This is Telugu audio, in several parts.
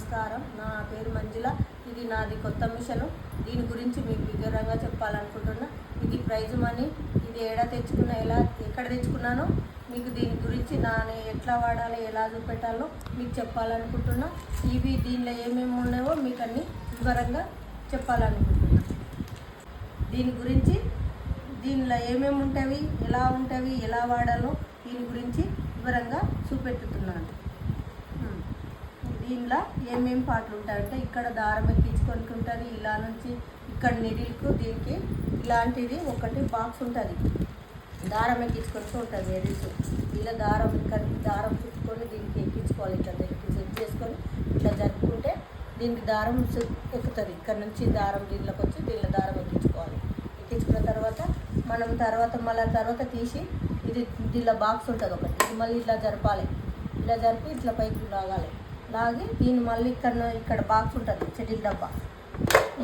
నమస్కారం. నా పేరు మంజుల. ఇది నాది కొత్త మిషను. దీని గురించి మీకు వివరంగా చెప్పాలనుకుంటున్నా. ఇది ప్రైజ్ మనీ. ఇది ఎక్కడ తెచ్చుకున్నానో మీకు దీని గురించి ఎట్లా వాడాలో, ఎలా చూపెట్టాలో మీకు చెప్పాలనుకుంటున్నా. దీనిలో ఏమేమి ఉన్నాయో మీకు అన్నీ వివరంగా చెప్పాలనుకుంటున్నా. దీని గురించి దీనిలో ఏమేమి ఉంటాయి, ఎలా వాడాలో దీని గురించి వివరంగా చూపెట్టుతున్నాను. దీనిలో ఏమేమి పాటలు ఉంటాయంటే, ఇక్కడ దారం ఎక్కించుకొని ఉంటుంది. ఇలా నుంచి ఇక్కడ నిడిల్కు దీనికి ఇలాంటిది ఒకటి బాక్స్ ఉంటుంది. దారం ఎక్కించుకొని ఉంటుంది నిడిల్స్. ఇలా దారం చుట్టుకొని దీనికి ఎక్కించుకోవాలి. ఇట్లా సెట్ చేసుకొని ఇట్లా జరుపుకుంటే దీనికి దారం ఎక్కుతుంది. ఇక్కడ నుంచి దారం దీనిలోకి వచ్చి దీనిలో దారం ఎక్కించుకోవాలి. ఎక్కించుకున్న తర్వాత తర్వాత తీసి దీనిలో బాక్స్ ఉంటుంది ఒకటి. ఇది మళ్ళీ ఇట్లా జరపాలి. ఇలా జరిపి ఇట్లా పైకి లాగి దీన్ని మళ్ళీ ఇక్కడ బాక్స్ ఉంటుంది, చెటిల్ డబ్బా.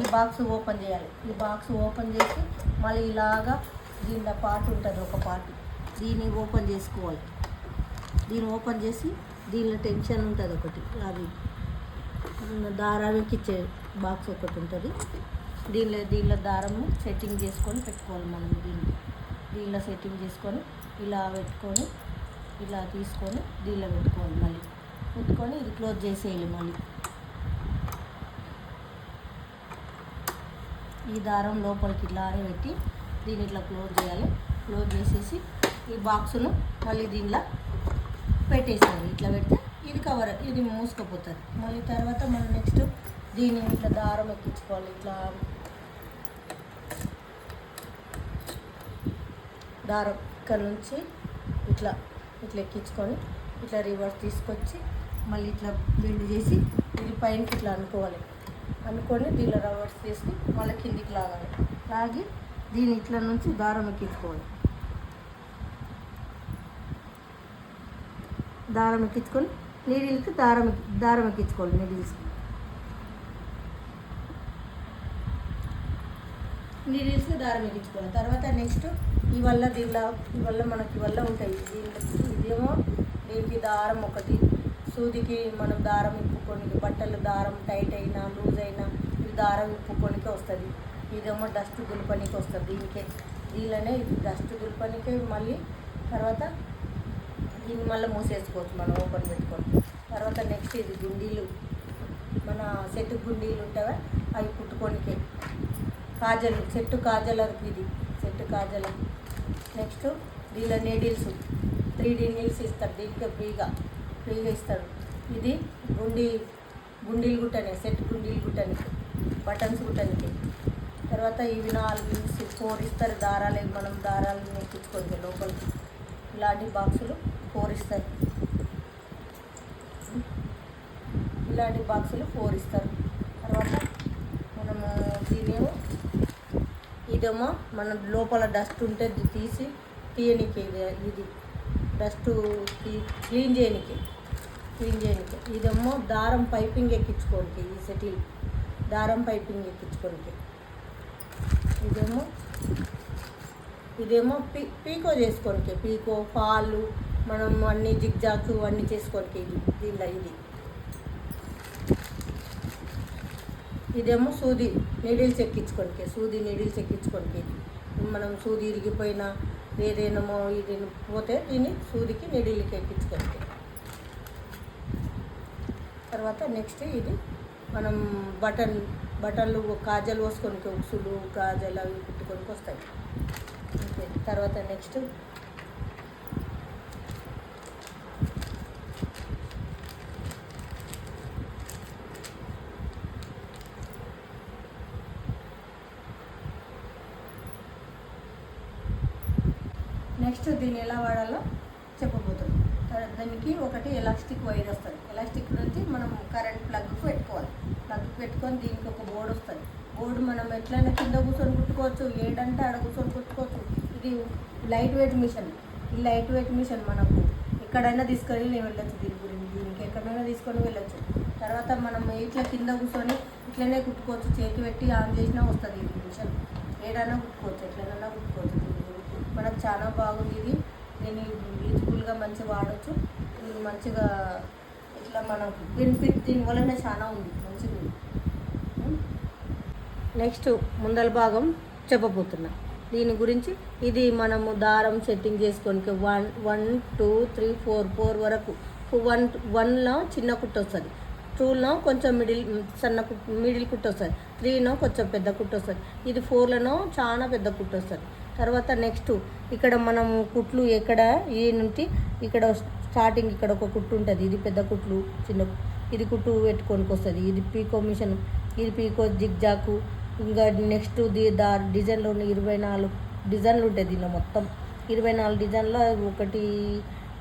ఈ బాక్స్ ఓపెన్ చేయాలి. ఈ బాక్స్ ఓపెన్ చేసి మళ్ళీ ఇలాగా దీనిలో పార్ట్ ఉంటుంది, ఒక పార్ట్. దీన్ని ఓపెన్ చేసుకోవాలి. దీన్ని ఓపెన్ చేసి దీనిలో టెన్షన్ ఉంటుంది ఒకటి, అది దారానికి ఇచ్చే బాక్స్ ఒకటి ఉంటుంది. దీనిలో దారము సెట్టింగ్ చేసుకొని పెట్టుకోవాలి. మనం దీనిలో సెట్టింగ్ చేసుకొని ఇలా పెట్టుకొని ఇలా తీసుకొని దీనిలో పెట్టుకోవాలి. మళ్ళీ పెట్టుకొని ఇది క్లోజ్ చేసేయాలి. మళ్ళీ ఈ దారం లోపలికి ఇలానే పెట్టి దీన్ని ఇట్లా క్లోజ్ చేయాలి. క్లోజ్ చేసేసి ఈ బాక్సును మళ్ళీ దీనిలో పెట్టేసేయాలి. ఇట్లా పెడితే ఇది మూసుకుపోతుంది. మళ్ళీ తర్వాత మనం నెక్స్ట్ దీన్ని ఇట్లా దారం ఎక్కించుకోవాలి. ఇట్లా దారం ఇక్కడ నుంచి ఇట్లా ఎక్కించుకొని ఇట్లా రివర్స్ తీసుకొచ్చి మళ్ళీ ఇట్లా బెండ్ చేసి ఇది పైనకి ఇట్లా అనుకొని దీనిలో రివర్స్ చేసి మళ్ళీ కిందికి లాగి దీన్ని ఇట్లా నుంచి దారం ఎక్కించుకోవాలి. దారం ఎక్కించుకొని నీడిల్కి దారం ఎక్కించుకోవాలి. నీడిల్స్కి దారం ఎక్కించుకోవాలి. తర్వాత నెక్స్ట్ ఇవల్ల మనకి ఉంటాయి. ఇదేమో దీనికి దారం ఒకటి, సూదికి మనం దారం ఇప్పుకొని, బట్టలు దారం టైట్ అయినా లూజ్ అయినా ఇది దారం ఇప్పుకొనికి వస్తుంది. ఇదేమో డస్ట్ దులపనికి వస్తుంది. దీనిలోనే ఇది డస్ట్ దులపనికి. మళ్ళీ తర్వాత దీన్ని మళ్ళీ మూసేసుకోవచ్చు మనం ఓపెన్ పెట్టుకొని. తర్వాత నెక్స్ట్ ఇది గుండీలు, మన సెట్ గుండీలు ఉంటావా అవి కుట్టుకోనికే. సెట్టు కాజల ఇది సెట్టు కాజల. నెక్స్ట్ దీనిలో నీడిల్స్ 3D నీడిల్స్ ఇస్తారు. దీనికి ఫ్రీగా ఇస్తారు. ఇది గుండీలు గుట్టని, సెట్ గుండీలు గుట్టనికి, బటన్స్ గుట్టనికి. తర్వాత ఇవి 4 ఇస్తారు దారాలు. మనం దారాలు ఎక్కించుకోండి లోపలికి. ఇలాంటి బాక్సులు 4 ఇస్తారు. ఇలాంటి బాక్సులు 4 ఇస్తారు. తర్వాత మనము ఇదేమో మన లోపల డస్ట్ ఉంటే తీయనికి, ఇది డస్ట్ క్లీన్ చేయనికి. ఇదేమో దారం పైపింగ్ ఎక్కించుకోనికి, ఈ సెటిల్ దారం పైపింగ్ ఎక్కించుకోనికి. ఇదేమో పీకో చేసుకోనికి, పీకో ఫాలు మనం అన్నీ జిగ్జాగ్స్ అన్నీ చేసుకోనికి. ఇదేమో సూది నీడిల్స్ ఎక్కించుకోనికి. మనం సూది ఇరిగిపోయినా ఏదైనామో ఇది పోతే దీన్ని సూదికి నీడిల్కి ఎక్కించుకోనికి. తర్వాత నెక్స్ట్ ఇది మనం బటన్లు కాజలు పోసుకోనికి, ఉక్సులు కాజలు అవి కుట్టుకోనికి వస్తాయి. తర్వాత నెక్స్ట్ దీన్ని ఎలా వాడాలో చెప్పబోతున్నాం. దానికి ఒకటి ఎలాస్టిక్ వైర్ వస్తుంది. ఎలాస్టిక్ నుంచి మనం కరెంట్ ప్లగ్కి పెట్టుకొని దీనికి ఒక బోర్డు వస్తుంది. బోర్డు మనం ఎట్లయినా కింద కూర్చొని కుట్టుకోవచ్చు, ఏడంటే ఆడ కూర్చొని కుట్టుకోవచ్చు. ఇది లైట్ వెయిట్ మిషన్. ఈ లైట్ వెయిట్ మిషన్ మనకు ఎక్కడైనా తీసుకొని వెళ్ళొచ్చు. దీనికి ఎక్కడైనా తీసుకొని వెళ్ళొచ్చు. తర్వాత మనం ఇట్లా కింద కూర్చొని ఇట్లనే కుట్టుకోవచ్చు. చేతి పెట్టి ఆన్ చేసినా వస్తుంది. ఈ మిషన్ ఏడైనా కుట్టుకోవచ్చు, ఎట్లైనా కుట్టుకోవచ్చు. మనకు చాలా బాగుంది. దీన్ని యూజ్ఫుల్గా మంచిగా వాడచ్చు. మంచిగా ఇట్లా మనకు బెనిఫిట్ దీని వలన చాలా ఉంది, మంచిగా ఉంది. నెక్స్ట్ ముందల భాగం చెప్పబోతున్నా దీని గురించి. ఇది మనము దారం సెట్టింగ్ చేసుకొని 1 1 2 3 4 వరకు 1లో చిన్న కుట్టు వస్తుంది, 2లో కొంచెం సన్న మిడిల్ కుట్టు వస్తుంది, 3లో కొంచెం పెద్ద కుట్టు వస్తుంది, ఇది 4లో చాలా పెద్ద కుట్టు వస్తుంది. తర్వాత నెక్స్ట్ ఇక్కడ మనము కుట్లు ఎక్కడ ఈ నుండి ఇక్కడ స్టార్టింగ్ ఇక్కడ ఒక కుట్టు ఉంటుంది, ఇది పెద్ద కుట్లు చిన్న ఇది కుట్టు పెట్టుకోనికి వస్తుంది, ఇది పీకో మిషన్, ఇది పీకో జిగ్జాకు. ఇంకా నెక్స్ట్ డిజైన్లో ఉన్న 24 డిజైన్లు ఉంటాయి దీనిలో. మొత్తం 24 డిజైన్లో ఒకటి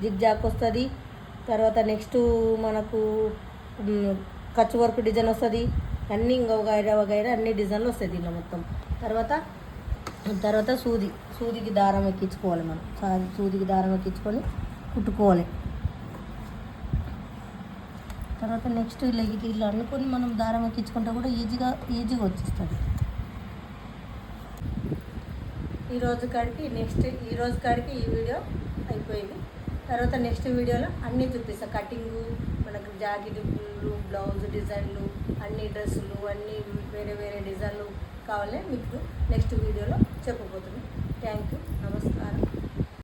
జిగ్జాక్ వస్తుంది. తర్వాత నెక్స్ట్ మనకు కచ్ వర్క్ డిజైన్ వస్తుంది, అన్నీ ఇంకా వగైరా అన్ని డిజైన్లు వస్తాయి దీనిలో మొత్తం. తర్వాత సూదికి దారం ఎక్కించుకోవాలి మనం. సూదికి దారం ఎక్కించుకొని కుట్టుకోవాలి. తర్వాత నెక్స్ట్ ఇట్లా అనుకొని మనం దారం ఎక్కించుకుంటే కూడా ఈజీగా వచ్చేస్తుంది. ఈ రోజు కాడికి ఈ వీడియో అయిపోయింది. తర్వాత నెక్స్ట్ వీడియోలో అన్నీ చూపిస్తాను, కటింగు, మనకు జాకెట్లు, బ్లౌజ్ డిజైన్లు, అన్ని డ్రెస్సులు, అన్నీ వేరే వేరే డిజైన్లు కావాలి మీకు నెక్స్ట్ వీడియోలో చెప్పబోతున్నాను. థ్యాంక్ యూ, నమస్కారం.